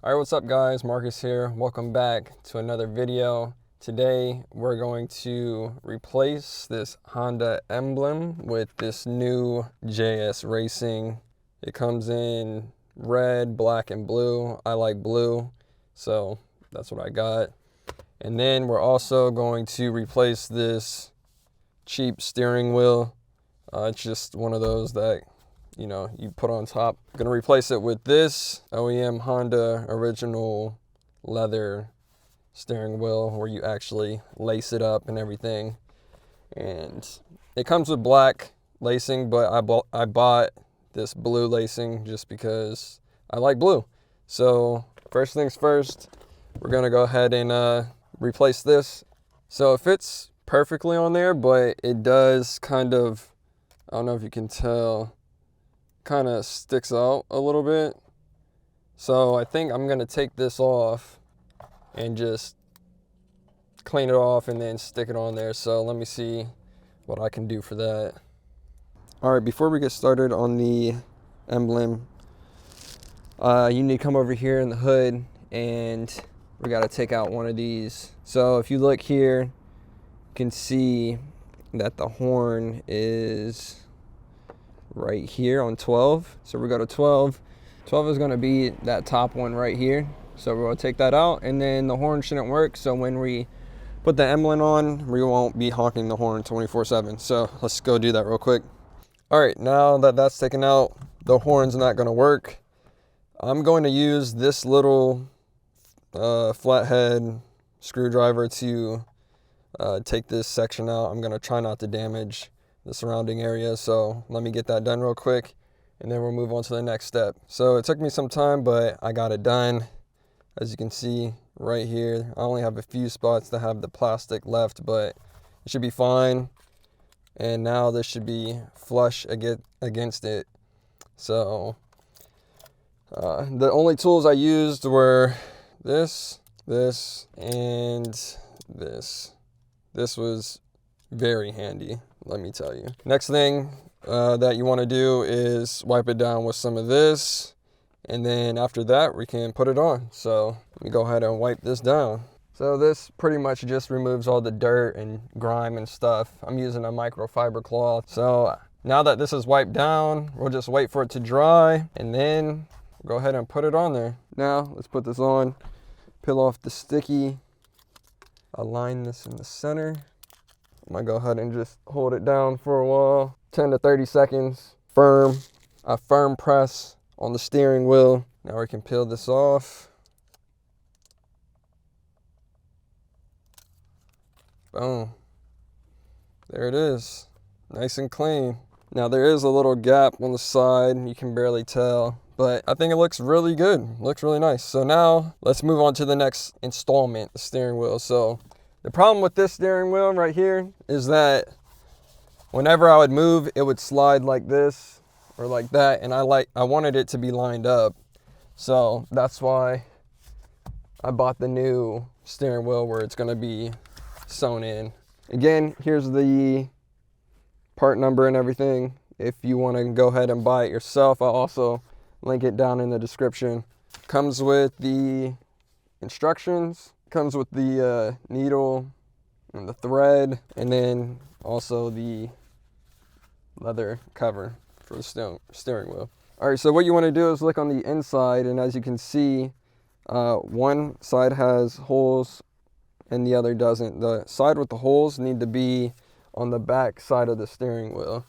All right, what's up guys? Marcus here. Welcome back to another video. Today we're going to replace this Honda Emblem with this new JS Racing. It comes in red, black, and blue. I like blue, so that's what I got. And then we're also going to replace this cheap steering wheel. It's just one of those that you put on top. I'm gonna replace it with this OEM Honda original leather steering wheel where you actually lace it up and everything. And it comes with black lacing, but I bought this blue lacing just because I like blue. So first things first, we're gonna go ahead and replace this. So it fits perfectly on there, but it does kind of, I don't know if you can tell, kind of sticks out a little bit. So I think I'm gonna take this off and just clean it off and then stick it on there. So let me see what I can do for that. All right, before we get started on the Emblem, you need to come over here in the hood and we got to take out one of these. So if you look here, you can see that the horn is right here on 12. So we go to 12. 12 is going to be that top one right here. So we're going to take that out, and then the horn shouldn't work. So when we put the Emblem on, we won't be honking the horn 24/7. So let's go do that real quick. All right, now that that's taken out, the horn's not going to work. I'm going to use this little flathead screwdriver to take this section out. I'm going to try not to damage the surrounding area, so let me get that done real quick and then we'll move on to the next step. So it took me some time, but I got it done. As you can see right here, I only have a few spots that have the plastic left, but it should be fine. And now this should be flush against it. So the only tools I used were this, and this. This was very handy, let me tell you. Next thing that you want to do is wipe it down with some of this, and then after that we can put it on. So let me go ahead and wipe this down. So this pretty much just removes all the dirt and grime and stuff. I'm using a microfiber cloth. So now that this is wiped down, we'll just wait for it to dry and then go ahead and put it on there. Now let's put this on, peel off the sticky, align this in the center. I'm gonna go ahead and just hold it down for a while, 10 to 30 seconds. A firm press on the steering wheel. Now we can peel this off. Boom. There it is, nice and clean. Now there is a little gap on the side, you can barely tell, but I think it looks really good, looks really nice. So now let's move on to the next installment, the steering wheel. So the problem with this steering wheel right here is that whenever I would move, it would slide like this or like that, and I wanted it to be lined up. So that's why I bought the new steering wheel where it's gonna be sewn in. Again, here's the part number and everything. If you wanna go ahead and buy it yourself, I'll also link it down in the description. Comes with the instructions. Comes with the needle and the thread, and then also the leather cover for the steering wheel. All right, so what you want to do is look on the inside, and as you can see, one side has holes and the other doesn't. The side with the holes need to be on the back side of the steering wheel,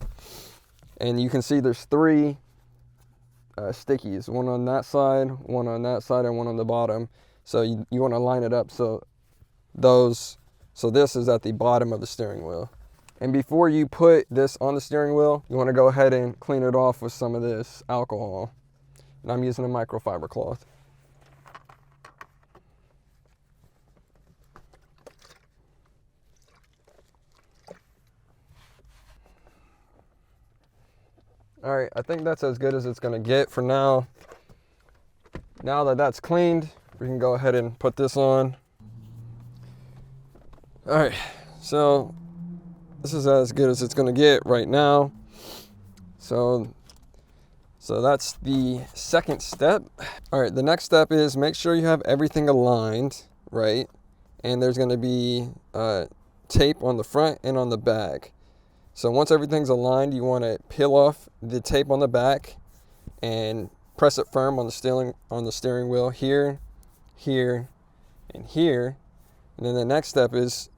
and you can see there's three stickies, one on that side, one on that side, and one on the bottom. So you want to line it up so this is at the bottom of the steering wheel. And before you put this on the steering wheel, you want to go ahead and clean it off with some of this alcohol. And I'm using a microfiber cloth. All right, I think that's as good as it's going to get for now. Now that that's cleaned, we can go ahead and put this on. All right, so this is as good as it's gonna get right now. So So that's the second step. All right, the next step is make sure you have everything aligned, right? And there's gonna be tape on the front and on the back. So once everything's aligned, you wanna peel off the tape on the back and press it firm on the steering wheel here, here, and here. And then the next step is,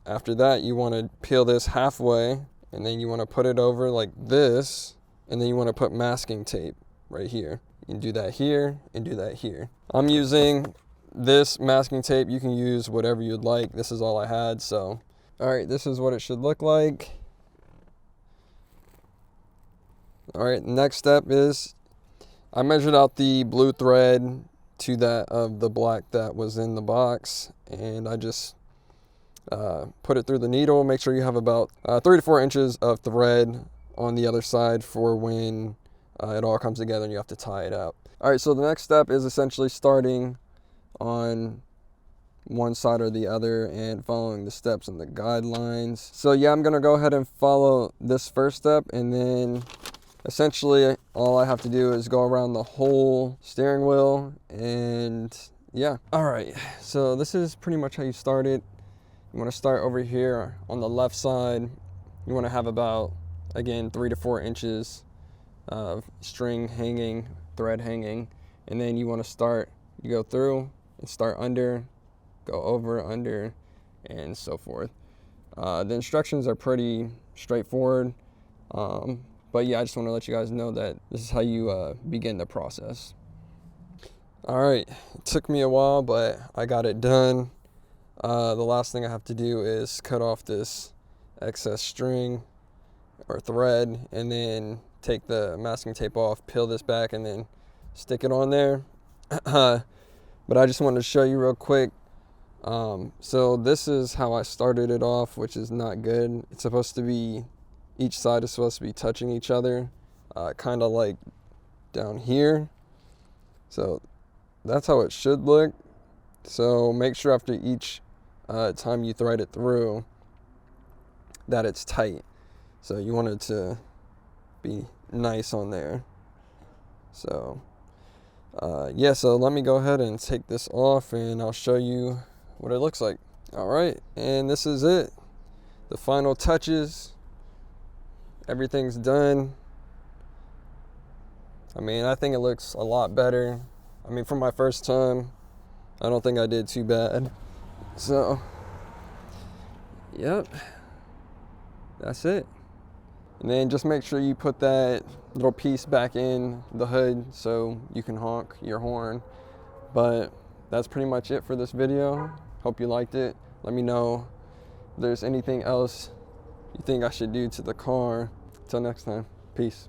after that, you wanna peel this halfway, and then you wanna put it over like this, and then you wanna put masking tape right here. You can do that here and do that here. I'm using this masking tape. You can use whatever you'd like. This is all I had, so. All right, this is what it should look like. All right, next step is I measured out the blue thread to that of the black that was in the box, and I just put it through the needle. Make sure you have about 3 to 4 inches of thread on the other side for when it all comes together and you have to tie it up. All right, so the next step is essentially starting on one side or the other and following the steps and the guidelines. So yeah, I'm gonna go ahead and follow this first step, and then essentially all I have to do is go around the whole steering wheel, and yeah. All right, so this is pretty much how you start it. You wanna start over here on the left side. You wanna have about, again, 3 to 4 inches of string hanging, thread hanging, and then you wanna start, you go through and start under, go over, under, and so forth. The instructions are pretty straightforward, but yeah, I just want to let you guys know that this is how you begin the process. All right, it took me a while, but I got it done. The last thing I have to do is cut off this excess string or thread, and then take the masking tape off, peel this back, and then stick it on there. But I just wanted to show you real quick. So this is how I started it off, which is not good. It's supposed to be, each side is supposed to be touching each other, kind of like down here. So that's how it should look. So make sure after each time you thread it through that it's tight. So you want it to be nice on there. So yeah, so let me go ahead and take this off and I'll show you what it looks like. All right, and this is it. The final touches. Everything's done. I mean, I think it looks a lot better. I mean, for my first time, I don't think I did too bad. So, yep, that's it. And then just make sure you put that little piece back in the hood so you can honk your horn. But that's pretty much it for this video. Hope you liked it. Let me know if there's anything else you think I should do to the car. Till next time, peace.